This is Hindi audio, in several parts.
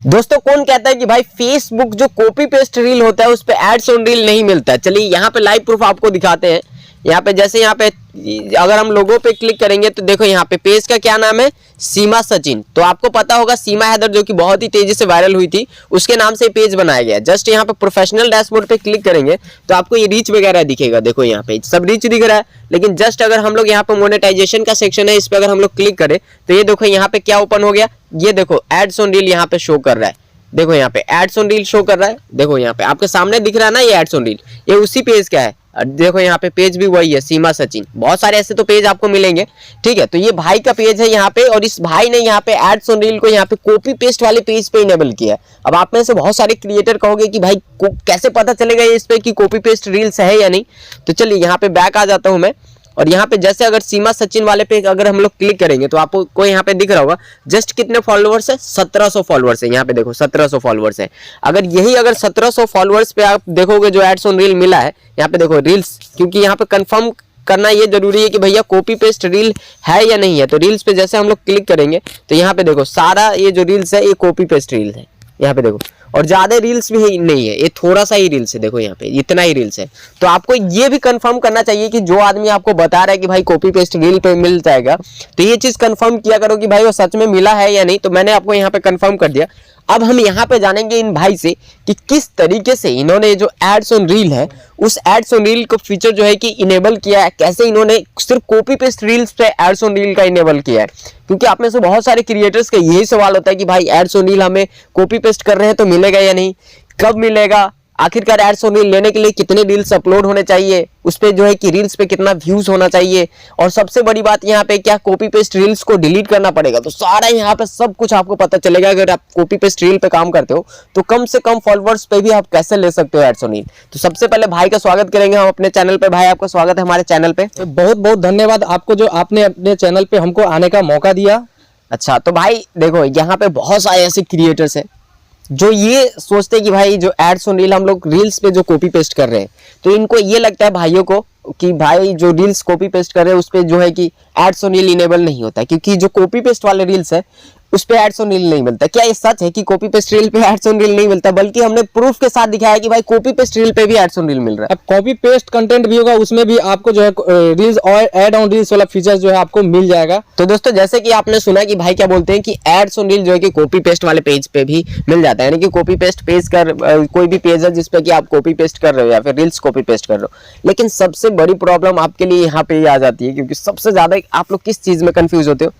दोस्तों कौन कहता है कि भाई फेसबुक जो कॉपी पेस्ट रील होता है उस पे एड्स ऑन रील नहीं मिलता है। चलिए यहाँ पे लाइव प्रूफ आपको दिखाते हैं। यहाँ पे जैसे यहाँ पे अगर हम लोगों पे क्लिक करेंगे तो देखो यहाँ पे पेज का क्या नाम है, सीमा सचिन। तो आपको पता होगा सीमा हैदर जो कि बहुत ही तेजी से वायरल हुई थी, उसके नाम से पेज बनाया गया। जस्ट यहाँ पे प्रोफेशनल डैशबोर्ड पे क्लिक करेंगे तो आपको ये रीच वगैरह दिखेगा। देखो यहाँ पे सब रीच दिख रहा है, लेकिन जस्ट अगर हम लोग यहाँ पे मोनेटाइजेशन का सेक्शन है, इस पे अगर हम लोग क्लिक करें तो ये देखो यहाँ पे क्या ओपन हो गया, ये देखो एड्स ऑन रील यहाँ पे शो कर रहा है। देखो यहाँ पे एड्स ऑन रील शो कर रहा है। देखो यहाँ पे आपके सामने दिख रहा है ना ये एड्स ऑन रील, ये उसी पेज का है। देखो यहाँ पे पेज भी वही है, सीमा सचिन। बहुत सारे ऐसे तो पेज आपको मिलेंगे, ठीक है। तो ये भाई का पेज है यहाँ पे, और इस भाई ने यहाँ पे एड्स ऑन रील को यहाँ पे कॉपी पेस्ट वाले पेज पे इनेबल किया है। अब आप में से बहुत सारे क्रिएटर कहोगे कि भाई कैसे पता चलेगा इस पे कि कॉपी पेस्ट रील्स है या नहीं। तो चलिए यहाँ पे बैक आ जाता हूँ मैं, और यहाँ पे जैसे अगर सीमा सचिन वाले पे अगर हम लोग क्लिक करेंगे तो आपको यहाँ पे दिख रहा होगा जस्ट कितने फॉलोअर्स है, 1700 फॉलोअर्स है। यहाँ पे देखो 1700 फॉलोअर्स है। अगर यही अगर 1700 फॉलोअर्स पे आप देखोगे जो एड्स ऑन रील मिला है, यहाँ पे देखो रील्स, क्योंकि यहाँ पे कंफर्म करना ये जरूरी है कि भैया कॉपी पेस्ट रील है या नहीं है। तो रील्स पे जैसे हम लोग क्लिक करेंगे तो यहाँ पे देखो सारा ये जो रील्स है ये कॉपी पेस्ट रील है। यहाँ पे देखो, और ज्यादा रील्स भी नहीं है, ये थोड़ा सा ही रील्स है। देखो यहाँ पे इतना ही रील्स है। तो आपको ये भी कंफर्म करना चाहिए कि जो आदमी आपको बता रहा है कि भाई कॉपी पेस्ट रील पे मिल जाएगा, तो ये चीज कंफर्म किया करो कि भाई वो सच में मिला है या नहीं। तो मैंने आपको यहाँ पे कंफर्म कर दिया। अब हम यहाँ पे जानेंगे इन भाई से कि किस तरीके से इन्होंने जो एड्स ऑन रील है उस एड्स ऑन रील को फीचर जो है कि इनेबल किया है, कैसे इन्होंने सिर्फ कॉपी पेस्ट रील्स पे एड्स ऑन रील का इनेबल किया है। क्योंकि आप में से बहुत सारे क्रिएटर्स का यही सवाल होता है कि भाई एड्स ऑन रील हमें कॉपी पेस्ट कर रहे हैं तो मिलेगा या नहीं, कब मिलेगा, आखिरकार एड्स ऑन रील लेने के लिए कितने रील्स अपलोड होने चाहिए, उस पे जो है कि रील्स पे कितना व्यूज होना चाहिए, और सबसे बड़ी बात यहाँ पे क्या कॉपी पेस्ट रील्स को डिलीट करना पड़ेगा। तो सारा यहाँ पे सब कुछ आपको पता चलेगा। अगर आप कॉपी पेस्ट रील पे काम करते हो तो कम से कम फॉलोअर्स पे भी आप कैसे ले सकते हो एड्स ऑन रील। तो सबसे पहले भाई का स्वागत करेंगे हम अपने चैनल पे। भाई आपका स्वागत है हमारे चैनल पे। बहुत बहुत धन्यवाद आपको जो आपने अपने चैनल पे हमको आने का मौका दिया। अच्छा, तो भाई देखो यहाँ पे बहुत सारे ऐसे क्रिएटर्स हैं जो ये सोचते हैं कि भाई जो एड्स ऑन रील हम लोग रील्स पे जो कॉपी पेस्ट कर रहे हैं, तो इनको ये लगता है भाइयों को कि भाई जो रील्स कॉपी पेस्ट कर रहे हैं उस पे जो है कि एड्स ऑन रील इनेबल नहीं होता है, क्योंकि जो कॉपी पेस्ट वाले रील्स है उस पे एड्स ऑन रील नहीं मिलता। क्या ये सच है कि कॉपी पेस्ट रील पे एड्स ऑन रील नहीं मिलता? बल्कि हमने प्रूफ के साथ दिखाया कि भाई कॉपी पेस्ट रील पे भी एड्स ऑन रील मिल रहा है। अब कॉपी पेस्ट कंटेंट भी होगा, उसमें भी आपको जो है रील्स और एड ऑन रील्स वाला फीचर जो है आपको मिल जाएगा। तो दोस्तों जैसे कि आपने सुना कि भाई क्या बोलते हैं कि एड्स ऑन रील जो है कि कॉपी पेस्ट वाले पेज पे भी मिल जाता है, यानी कि कॉपी पेस्ट पेज कर कोई भी पेज है जिसपे कि आप कॉपी पेस्ट कर रहे हो या फिर रील्स कॉपी पेस्ट कर रहे हो। लेकिन सबसे बड़ी प्रॉब्लम आपके लिए यहाँ पे आ जाती है, क्योंकि सबसे ज्यादा आप लोग किस चीज में कंफ्यूज होते हो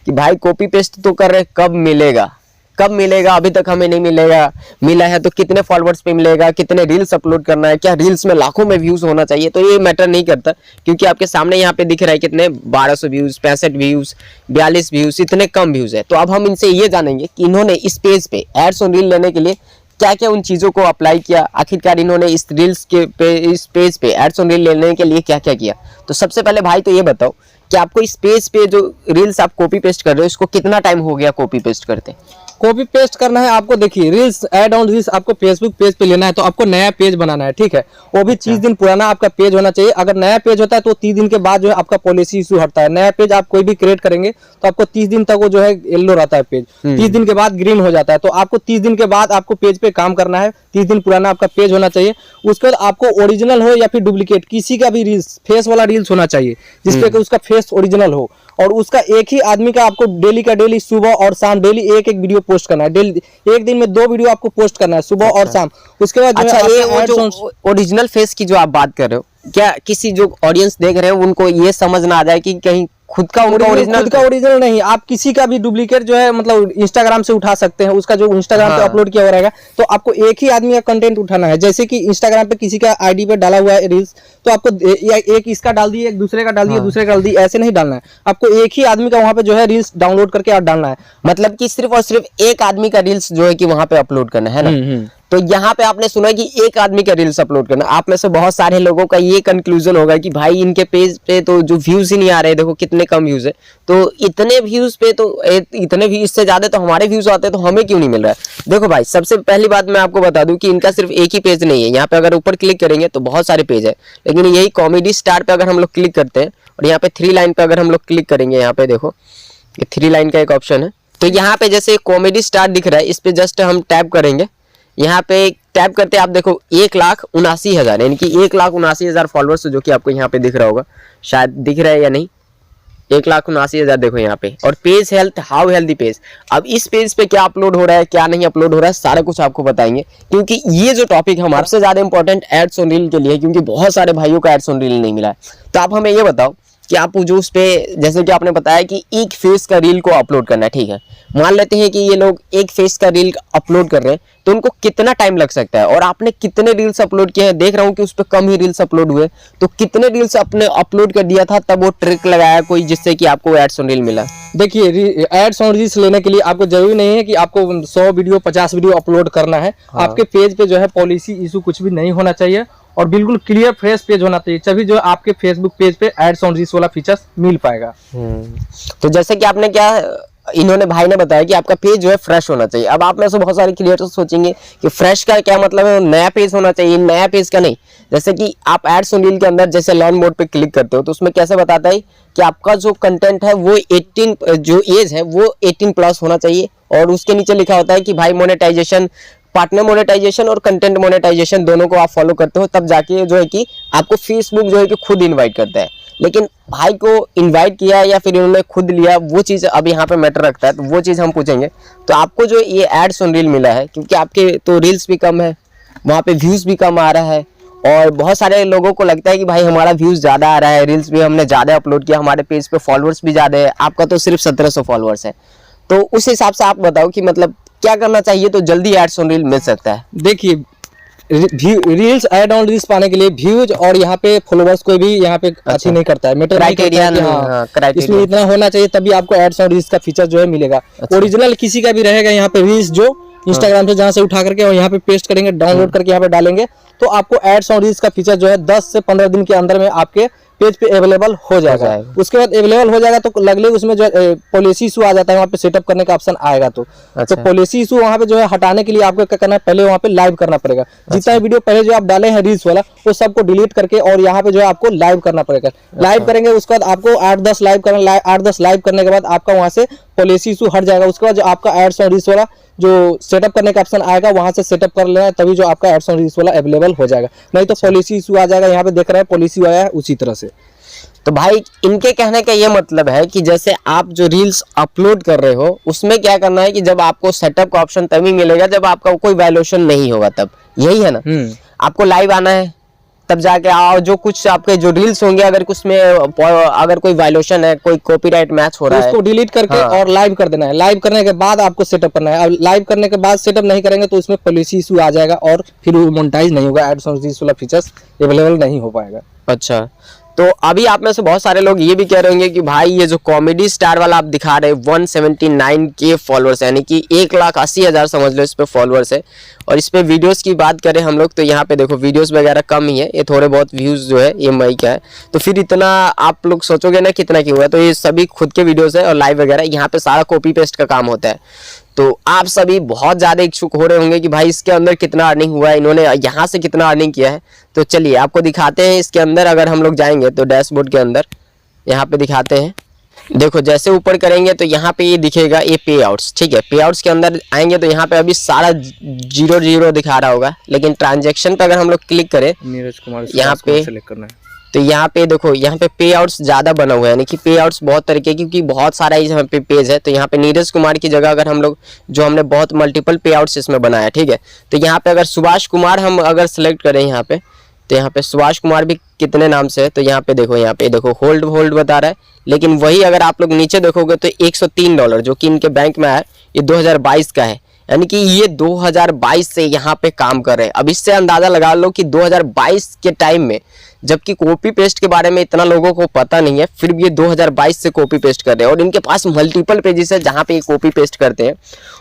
कि भाई कॉपी पेस्ट तो कर रहे, कब मिलेगा, कब मिलेगा, अभी तक हमें नहीं मिलेगा, मिला है तो कितने फॉलोअर्स पे मिलेगा, कितने रील्स अपलोड करना है, क्या रील्स में लाखों में व्यूज होना चाहिए। तो ये मैटर नहीं करता, क्योंकि आपके सामने यहाँ पे दिख रहा है कितने 1200 व्यूज, 65 व्यूज, 42 व्यूज, इतने कम व्यूज है। तो अब हम इनसे ये जानेंगे कि इन्होंने इस पेज पे एड्स ऑन रील लेने के लिए क्या क्या उन चीजों को अप्लाई किया, आखिरकार इन्होंने इस रील्स के इस पेज पे एड्स ऑन रील लेने के लिए क्या क्या किया। तो सबसे पहले भाई तो ये बताओ कि आपको इस पेज पे जो रील्स आप कॉपी पेस्ट कर रहे हो इसको कितना टाइम हो गया कॉपी पेस्ट करते? कॉपी पेस्ट करना है आपको, देखिए रील्स एड ऑन रील्स आपको फेसबुक पेज पे लेना है तो आपको नया पेज बनाना है, ठीक है। वो भी 30 दिन पुराना आपका पेज होना चाहिए। अगर नया पेज होता है तो 30 दिन के बाद जो है आपका पॉलिसी इशू हटता है। नया पेज आप कोई भी क्रिएट करेंगे तो आपको 30 दिन तक वो जो है येलो रहता है पेज, 30 दिन के बाद ग्रीन हो जाता है। तो आपको 30 दिन के बाद आपको पेज पे काम करना है। 30 दिन पुराना आपका पेज होना चाहिए। उसके बाद आपको ओरिजिनल हो या फिर डुप्लीकेट किसी का भी रील्स फेस वाला रील्स होना चाहिए, जिसपे उसका फेस ओरिजिनल हो, और उसका एक ही आदमी का आपको डेली का डेली सुबह और शाम डेली एक एक वीडियो पोस्ट करना है। डेली एक दिन में 2 वीडियो आपको पोस्ट करना है, सुबह और शाम। उसके बाद अच्छा, ये जो ओरिजिनल फेस की जो आप बात कर रहे हो, क्या किसी जो ऑडियंस देख रहे हो उनको ये समझ ना आ जाए कि कहीं खुद का ओरिजिनल नहीं, आप किसी का भी डुप्लीकेट जो है मतलब इंस्टाग्राम से उठा सकते हैं। उसका जो इंस्टाग्राम पे अपलोड किया हुआ रहेगा तो आपको एक ही आदमी का कंटेंट उठाना है। जैसे कि इंस्टाग्राम पे किसी का आईडी पे डाला हुआ है रील्स, तो आपको एक इसका डाल दिए, एक दूसरे का डाल दिए, दूसरे का डाल दिए, ऐसे नहीं डालना है। आपको एक ही आदमी का वहां पे जो है रील्स डाउनलोड करके आप डालना है। मतलब कि सिर्फ और सिर्फ एक आदमी का रील्स जो है कि वहां पे अपलोड करना है ना। तो यहाँ पे आपने सुना कि एक आदमी का रील्स अपलोड करना। आप में से बहुत सारे लोगों का ये कंक्लूजन होगा कि भाई इनके पेज पे तो जो व्यूज ही नहीं आ रहे, देखो कितने कम व्यूज है। तो इतने व्यूज पे तो इतने भी इससे ज्यादा तो हमारे व्यूज आते हैं, तो हमें क्यों नहीं मिल रहा है? देखो भाई, सबसे पहली बात मैं आपको बता दूं कि इनका सिर्फ एक ही पेज नहीं है। यहाँ पे अगर ऊपर क्लिक करेंगे तो बहुत सारे पेज है, लेकिन यही कॉमेडी स्टार पे अगर हम लोग क्लिक करते हैं और यहाँ पे 3 लाइन पे अगर हम लोग क्लिक करेंगे, यहाँ पे देखो ये 3 लाइन का एक ऑप्शन है, तो यहाँ पे जैसे कॉमेडी स्टार दिख रहा है, इस पे जस्ट हम टैप करेंगे। यहाँ पे टैप करते आप देखो 1,79,000 यानी कि 1,79,000 फॉलोअर्स जो कि आपको यहाँ पे दिख रहा होगा, शायद दिख रहा है या नहीं, 1,79,000 देखो यहाँ पे। और page health, how healthy page. अब इस पेज पे क्या अपलोड हो रहा है, क्या नहीं अपलोड हो रहा है, सारा कुछ आपको बताएंगे, क्योंकि ये जो टॉपिक हमारा सबसे ज्यादा इंपॉर्टेंट एड्स ऑन रील के लिए, क्योंकि बहुत सारे भाइयों को एड्स ऑन रील नहीं मिला है। तो आप हमें ये बताओ कि आप जो उस पे, जैसे कि आपने बताया कि एक फेस का रील को अपलोड करना है, ठीक है, मान लेते हैं कि ये लोग एक फेस का रील अपलोड कर रहे हैं, तो उनको कितना टाइम लग सकता है, और आपने कितने रील्स अपलोड किए हैं। देख रहा हूँ कि उस पर कम ही रील्स अपलोड हुए, तो कितने रील्स आपने अपलोड कर दिया था तब वो ट्रिक लगाया कोई, जिससे कि आपको एड्स ऑन रील मिला। देखिए, एड्स ऑन रील्स लेने के लिए आपको जरूरी नहीं है कि आपको 100 वीडियो 50 वीडियो अपलोड करना है। आपके पेज पे जो है पॉलिसी इशू कुछ भी नहीं होना चाहिए और बिल्कुल क्लियर फ्रेश पेज होना चाहिए, तभी जो आपके फेसबुक पेज पे एड्स ऑन रील्स वाला फीचर्स मिल पाएगा। तो जैसे कि आपने क्या, इन्होंने भाई ने बताया कि आपका पेज जो है फ्रेश होना चाहिए। अब आप में से बहुत सारे क्रिएटर्स सोचेंगे कि फ्रेश का क्या मतलब है, नया पेज होना चाहिए। नया पेज का नहीं, जैसे कि आप एड्स ऑन रील के अंदर जैसे लर्न मोड पे क्लिक करते हो तो उसमें कैसे बताता है कि आपका जो कंटेंट है वो 18, जो एज है वो 18 प्लस होना चाहिए, और उसके नीचे लिखा होता है कि भाई मोनेटाइजेशन, पार्टनर मोनेटाइजेशन और कंटेंट मोनेटाइजेशन दोनों को आप फॉलो करते हो, तब जाके जो है कि आपको फेसबुक जो है कि खुद इनवाइट करता है। लेकिन भाई को इनवाइट किया या फिर इन्होंने खुद लिया, वो चीज़ अब यहाँ पे मैटर रखता है, तो वो चीज़ हम पूछेंगे। तो आपको जो ये एड्स ऑन रील मिला है, क्योंकि आपके तो रील्स भी कम है, वहाँ पे व्यूज़ भी कम आ रहा है, और बहुत सारे लोगों को लगता है कि भाई हमारा व्यूज़ ज़्यादा आ रहा है, रील्स भी हमने ज़्यादा अपलोड किया, हमारे पेज पे फॉलोअर्स भी ज़्यादा है, आपका तो सिर्फ 1700 फॉलोअर्स है। तो उस हिसाब से आप बताओ कि मतलब क्या करना चाहिए तो जल्दी एड्स ऑन रील मिल सकता है। देखिए, रील्स ऐड ऑन रील्स पाने के लिए व्यूज और यहाँ पे फॉलोवर्स कोई भी यहाँ पे अच्छी नहीं करता है, मैटर क्राइटेरिया इसमें इतना होना चाहिए तभी आपको एड्स ऑन रील्स का फीचर जो है मिलेगा। ओरिजिनल किसी का भी रहेगा यहाँ पे रील्स जो इंस्टाग्राम से जहाँ से उठा करके और यहाँ पे पेस्ट करेंगे, डाउनलोड करके यहाँ पे डालेंगे, तो आपको एड्स ऑन रील्स का फीचर जो है 10 से 15 दिन के अंदर में आपके पेज पे अवेलेबल हो जाएगा। उसके बाद अवेलेबल हो जाएगा तो लगले उसमें जो पॉलिसी इशू आ जाता है, वहाँ पे सेटअप करने का ऑप्शन आएगा। तो पॉलिसी इशू वहाँ पे जो है हटाने के लिए आपको क्या करना है, पहले वहाँ पे लाइव करना पड़ेगा। जितना वीडियो पहले जो आप डाले हैं रील्स वाला वो सबको डिलीट करके और यहाँ पे जो है आपको लाइव करना पड़ेगा। लाइव करेंगे उसके बाद आपको 8-10 लाइव करना, 8-10 लाइव करने के बाद आपका वहाँ से पॉलिसी इशू हट जाएगा। उसके बाद जो आपका एड्स ऑन रील्स वाला जो सेटअप करने का ऑप्शन आएगा वहां से सेटअप कर लेना है, तभी जो आपका एड्स ऑन रील्स वाला अवेलेबल हो जाएगा। नहीं तो पॉलिसी इशू आ जाएगा। यहाँ पे देख रहे हैं पॉलिसी आया है उसी तरह से। तो भाई इनके कहने का ये मतलब है कि जैसे आप जो रील्स अपलोड कर रहे हो उसमें क्या करना है कि जब आपको सेटअप का ऑप्शन तभी मिलेगा जब आपका कोई वायलेशन नहीं होगा, तब यही है ना। आपको लाइव आना है तब जाके आओ, जो कुछ आपके जो रील्स होंगे अगर कुछ में अगर कोई वायलेशन है, कोई कॉपीराइट मैच हो रहा है, उसको डिलीट करके और लाइव कर देना है। लाइव करने के बाद आपको सेटअप करना है। अब लाइव करने के बाद सेटअप नहीं करेंगे तो उसमें पॉलिसी इशू आ जाएगा और फिर वो मोनेटाइज नहीं होगा, एड्स ऑन रील्स वाला फीचर्स अवेलेबल नहीं हो पाएगा। अच्छा, तो अभी आप में से बहुत सारे लोग ये भी कह रहे होंगे कि भाई ये जो कॉमेडी स्टार वाला आप दिखा रहे हैं 179K फॉलोअर्स, यानी कि 1,80,000 समझ लो इस पे फॉलोअर्स है। और इस पे वीडियोस की बात करें हम लोग तो यहाँ पे देखो वीडियोस वगैरह कम ही है, ये थोड़े बहुत व्यूज़ जो है ये मई का है। तो फिर इतना आप लोग सोचोगे ना कितना क्यों है, तो ये सभी खुद के वीडियोस है और लाइव वगैरह, यहाँ पे सारा कॉपी पेस्ट का काम होता है। तो आप सभी बहुत ज़्यादा इच्छुक हो रहे होंगे कि भाई इसके अंदर कितना अर्निंग हुआ है, इन्होंने यहाँ से कितना अर्निंग किया है। तो चलिए आपको दिखाते हैं इसके अंदर। अगर हम लोग जाएंगे तो डैशबोर्ड के अंदर यहाँ पे दिखाते हैं। देखो जैसे ऊपर करेंगे तो यहाँ पे ये दिखेगा ये पे आउट्स, ठीक है। पे आउट्स के अंदर आएंगे तो यहाँ पे अभी सारा 0 दिखा रहा होगा, लेकिन ट्रांजेक्शन पे अगर हम लोग क्लिक करें नीरज कुमार यहाँ पे सेलेक्ट करना है तो यहाँ पे देखो यहाँ पे पे आउट्स ज़्यादा बना हुआ है, यानी कि पे आउट्स बहुत तरीके, क्योंकि बहुत सारा यहाँ पे पेज है। तो यहाँ पे नीरज कुमार की जगह अगर हम लोग जो हमने बहुत मल्टीपल पे आउट्स इसमें बनाया, ठीक है। तो यहाँ पे अगर सुभाष कुमार हम अगर सेलेक्ट करें यहाँ पे तो यहाँ पे सुभाष कुमार भी कितने नाम से है, तो यहाँ पे देखो होल्ड बता रहा है। लेकिन वही अगर आप लोग नीचे देखोगे तो $103 जो कि इनके बैंक में है, ये 2022 का है, यानी कि ये 2022 से यहाँ पे काम कर रहे हैं। अब इससे अंदाजा लगा लो कि 2022 के टाइम में, जबकि कॉपी पेस्ट के बारे में इतना लोगों को पता नहीं है, फिर भी ये 2022 से कॉपी पेस्ट कर रहे हैं और इनके पास मल्टीपल पेजेस है जहाँ पे ये कॉपी पेस्ट करते हैं।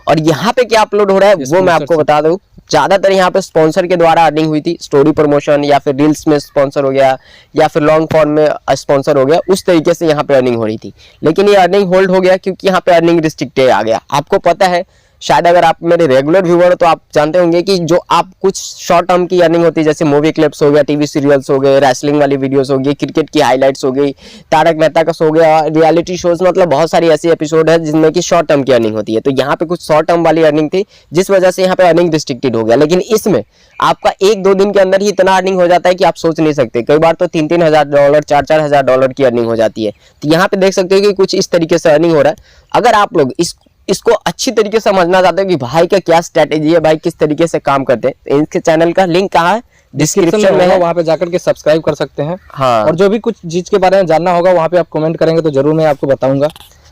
और यहाँ पे क्या अपलोड हो रहा है वो मैं आपको बता दूं। ज़्यादातर यहाँ पे स्पॉन्सर के द्वारा अर्निंग हुई थी, स्टोरी प्रमोशन या फिर रील्स में स्पॉन्सर हो गया या फिर लॉन्ग फॉर्म में स्पॉन्सर हो गया, उस तरीके से यहाँ पे अर्निंग हो रही थी। लेकिन ये अर्निंग होल्ड हो गया क्योंकि यहाँ पे अर्निंग रिस्ट्रिक्टेड आ गया। आपको पता है शायद अगर आप मेरे रेगुलर व्यूअर हो तो आप जानते होंगे कि जो आप कुछ शॉर्ट टर्म की अर्निंग होती है, जैसे मूवी क्लिप्स हो गया, टीवी सीरियल्स हो गए, रेसलिंग वाली वीडियोस हो गई, क्रिकेट की हाइलाइट्स हो गई, तारक मेहता का हो गया, रियलिटी शोज, मतलब बहुत सारी ऐसी एपिसोड है जिनमें कि शॉर्ट टर्म की अर्निंग होती है। तो यहाँ पे कुछ शॉर्ट टर्म वाली अर्निंग थी जिस वजह से यहाँ पे अर्निंग रिस्ट्रिक्टेड हो गया। लेकिन इसमें आपका 1-2 दिन के अंदर ही इतना अर्निंग हो जाता है कि आप सोच नहीं सकते। कई बार तो $3,000 $4,000 की अर्निंग हो जाती है। तो यहाँ पे देख सकते हो कि कुछ इस तरीके से अर्निंग हो रहा है। अगर आप लोग इसको अच्छी तरीके से समझना चाहते हो कि भाई का क्या स्ट्रेटेजी है, भाई किस तरीके से काम करते हैं, तो इनके चैनल का लिंक कहाँ है, डिस्क्रिप्शन में है, वहाँ पे जाकर के सब्सक्राइब कर सकते हैं। हाँ। और जो भी कुछ चीज के बारे में जानना होगा वहाँ पे आप कमेंट करेंगे तो जरूर मैं आपको बताऊंगा।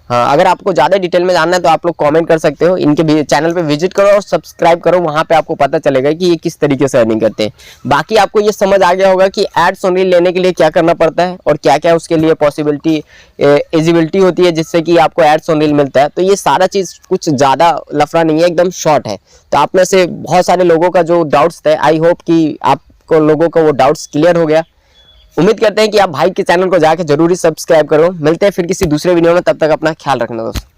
हाँ, अगर आपको ज्यादा डिटेल में जानना है तो आप लोग कमेंट कर सकते हो। इनके चैनल पे विजिट करो और सब्सक्राइब करो, वहां पे आपको पता चलेगा कि ये किस तरीके से अर्निंग करते हैं। बाकी आपको ये समझ आ गया होगा कि एड्स ऑन रील लेने के लिए क्या करना पड़ता है और क्या क्या उसके लिए पॉसिबिलिटी एलिजिबिलिटी होती है जिससे कि आपको एड्स ऑन रील मिलता है। तो ये सारा चीज कुछ ज्यादा लफड़ा नहीं है, एकदम शॉर्ट है। तो आप में से बहुत सारे लोगों का जो डाउट्स थे, आई होप कि आपको लोगों का वो डाउट्स क्लियर हो गया। उम्मीद करते हैं कि आप भाई के चैनल को जाकर जरूरी सब्सक्राइब करो। मिलते हैं फिर किसी दूसरे वीडियो में, तब तक अपना ख्याल रखना दोस्तों।